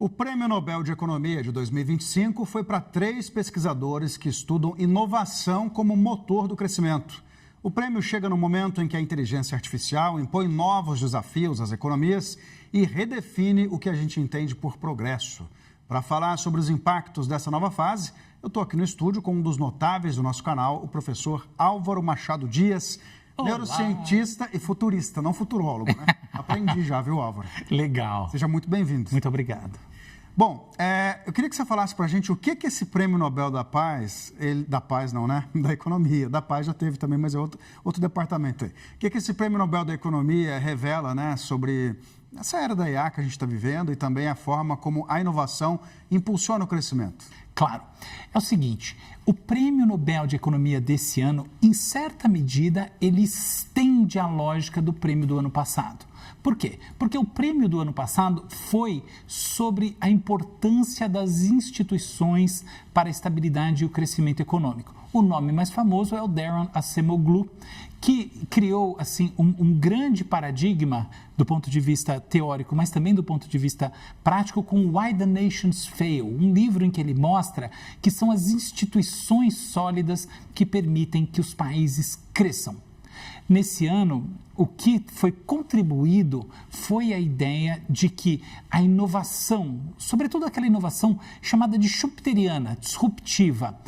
O Prêmio Nobel de Economia de 2025 foi para 3 pesquisadores que estudam inovação como motor do crescimento. O prêmio chega no momento em que a inteligência artificial impõe novos desafios às economias e redefine o que a gente entende por progresso. Para falar sobre os impactos dessa nova fase, eu estou aqui no estúdio com um dos notáveis do nosso canal, o professor Álvaro Machado Dias, neurocientista e futurista, não futurólogo, né? Aprendi já, viu, Álvaro? Legal. Seja muito bem-vindo. Muito obrigado. Bom, eu queria que você falasse para a gente o que esse Prêmio Nobel da Paz, da Paz não, né? Da Economia, da Paz já teve também, mas é outro departamento aí. O que esse Prêmio Nobel da Economia revela, né, sobre essa era da IA que a gente está vivendo e também a forma como a inovação impulsiona o crescimento? Claro. É o seguinte, o Prêmio Nobel de Economia desse ano, em certa medida, ele estende a lógica do prêmio do ano passado. Por quê? Porque o prêmio do ano passado foi sobre a importância das instituições para a estabilidade e o crescimento econômico. O nome mais famoso é o Daron Acemoglu, que criou assim, um grande paradigma do ponto de vista teórico, mas também do ponto de vista prático, com Why the Nations Fail, um livro em que ele mostra que são as instituições sólidas que permitem que os países cresçam. Nesse ano, o que foi contribuído foi a ideia de que a inovação, sobretudo aquela inovação chamada de schumpeteriana, disruptiva,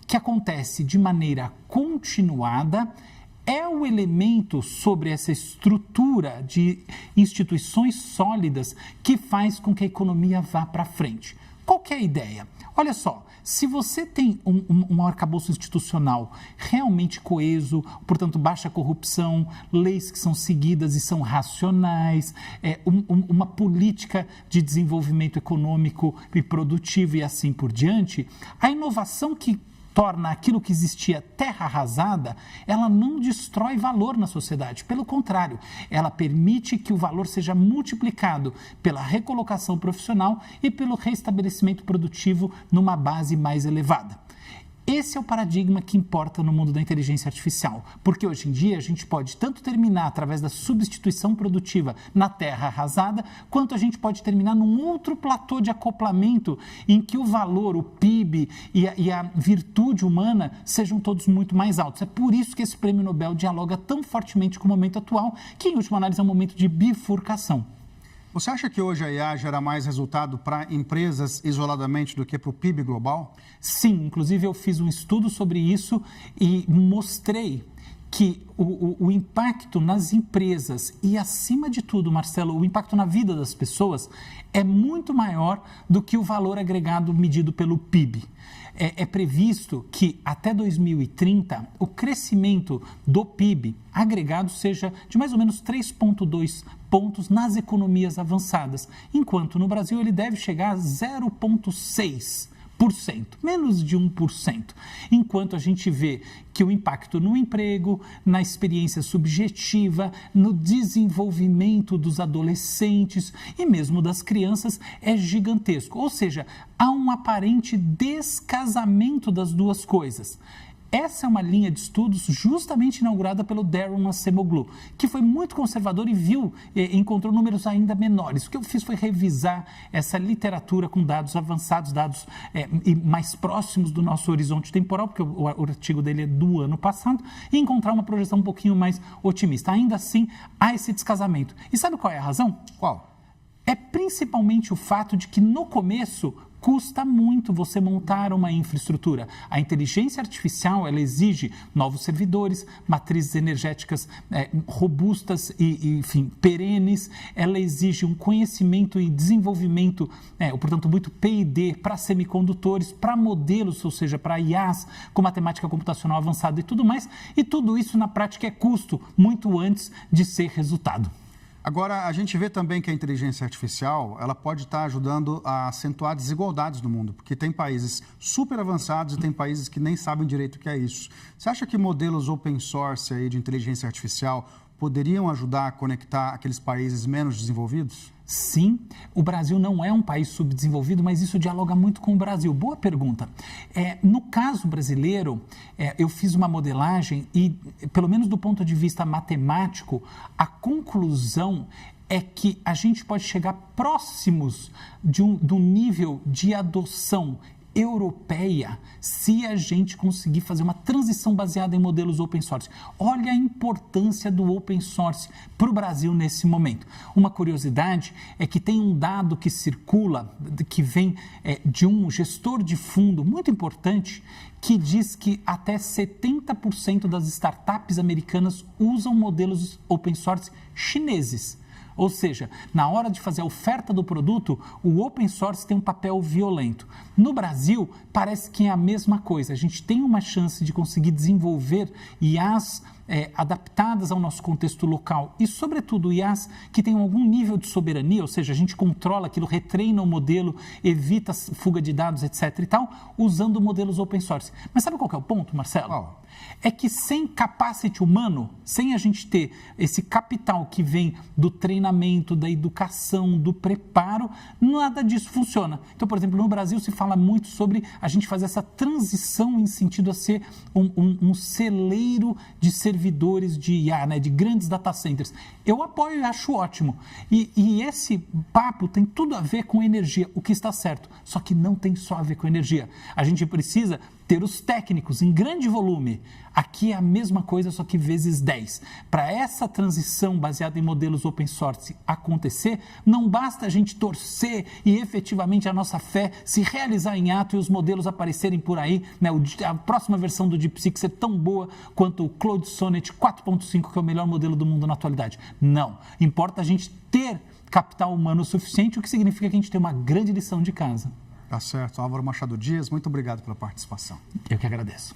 que acontece de maneira continuada, é o elemento sobre essa estrutura de instituições sólidas que faz com que a economia vá para frente. Qual que é a ideia? Olha só, se você tem um arcabouço institucional realmente coeso, portanto, baixa corrupção, leis que são seguidas e são racionais, uma política de desenvolvimento econômico e produtivo e assim por diante, a inovação que torna aquilo que existia terra arrasada, ela não destrói valor na sociedade. Pelo contrário, ela permite que o valor seja multiplicado pela recolocação profissional e pelo restabelecimento produtivo numa base mais elevada. Esse é o paradigma que importa no mundo da inteligência artificial, porque hoje em dia a gente pode tanto terminar através da substituição produtiva na terra arrasada, quanto a gente pode terminar num outro platô de acoplamento em que o valor, o PIB e a virtude humana sejam todos muito mais altos. É por isso que esse Prêmio Nobel dialoga tão fortemente com o momento atual, que em última análise é um momento de bifurcação. Você acha que hoje a IA gera mais resultado para empresas isoladamente do que para o PIB global? Sim, inclusive eu fiz um estudo sobre isso e mostrei que o impacto nas empresas e, acima de tudo, Marcelo, o impacto na vida das pessoas é muito maior do que o valor agregado medido pelo PIB. É previsto que até 2030 o crescimento do PIB agregado seja de mais ou menos 3,2 pontos nas economias avançadas, enquanto no Brasil ele deve chegar a 0,6%. Menos de 1%, enquanto a gente vê que o impacto no emprego, na experiência subjetiva, no desenvolvimento dos adolescentes e mesmo das crianças é gigantesco. Ou seja, há um aparente descasamento das duas coisas. Essa é uma linha de estudos justamente inaugurada pelo Daron Acemoglu, que foi muito conservador e encontrou números ainda menores. O que eu fiz foi revisar essa literatura com dados avançados, dados e mais próximos do nosso horizonte temporal, porque o artigo dele é do ano passado, e encontrar uma projeção um pouquinho mais otimista. Ainda assim, há esse descasamento. E sabe qual é a razão? Qual? É principalmente o fato de que no começo custa muito você montar uma infraestrutura. A inteligência artificial, ela exige novos servidores, matrizes energéticas robustas e, enfim, perenes. Ela exige um conhecimento e desenvolvimento, portanto, muito P&D para semicondutores, para modelos, ou seja, para IAs com matemática computacional avançada e tudo mais. E tudo isso, na prática, é custo muito antes de ser resultado. Agora, a gente vê também que a inteligência artificial ela pode estar ajudando a acentuar desigualdades no mundo, porque tem países super avançados e tem países que nem sabem direito o que é isso. Você acha que modelos open source aí de inteligência artificial poderiam ajudar a conectar aqueles países menos desenvolvidos? Sim, o Brasil não é um país subdesenvolvido, mas isso dialoga muito com o Brasil. Boa pergunta. No caso brasileiro, eu fiz uma modelagem e, pelo menos do ponto de vista matemático, a conclusão é que a gente pode chegar próximos do nível de adoção europeia se a gente conseguir fazer uma transição baseada em modelos open source. Olha a importância do open source para o Brasil nesse momento. Uma curiosidade é que tem um dado que circula, que vem de um gestor de fundo muito importante, que diz que até 70% das startups americanas usam modelos open source chineses. Ou seja, na hora de fazer a oferta do produto, o open source tem um papel violento. No Brasil, parece que é a mesma coisa. A gente tem uma chance de conseguir desenvolver IAs adaptadas ao nosso contexto local e, sobretudo, IAs que tenham algum nível de soberania, ou seja, a gente controla aquilo, retreina o modelo, evita fuga de dados, etc. e tal, usando modelos open source. Mas sabe qual que é o ponto, Marcelo? É que sem capacity humano, sem a gente ter esse capital que vem do treinamento, da educação, do preparo, nada disso funciona. Então, por exemplo, no Brasil se fala muito sobre a gente fazer essa transição em sentido a ser um celeiro de servidores de IA, né, de grandes data centers. Eu apoio e acho ótimo. E esse papo tem tudo a ver com energia, o que está certo. Só que não tem só a ver com energia. A gente precisa ter os técnicos em grande volume. Aqui é a mesma coisa, só que vezes 10. Para essa transição baseada em modelos open source acontecer, não basta a gente torcer e efetivamente a nossa fé se realizar em ato e os modelos aparecerem por aí, né? A próxima versão do DeepSeek ser tão boa quanto o Claude Sonnet 4.5, que é o melhor modelo do mundo na atualidade. Não. Importa a gente ter capital humano suficiente, o que significa que a gente tem uma grande lição de casa. Tá certo. Álvaro Machado Dias, muito obrigado pela participação. Eu que agradeço.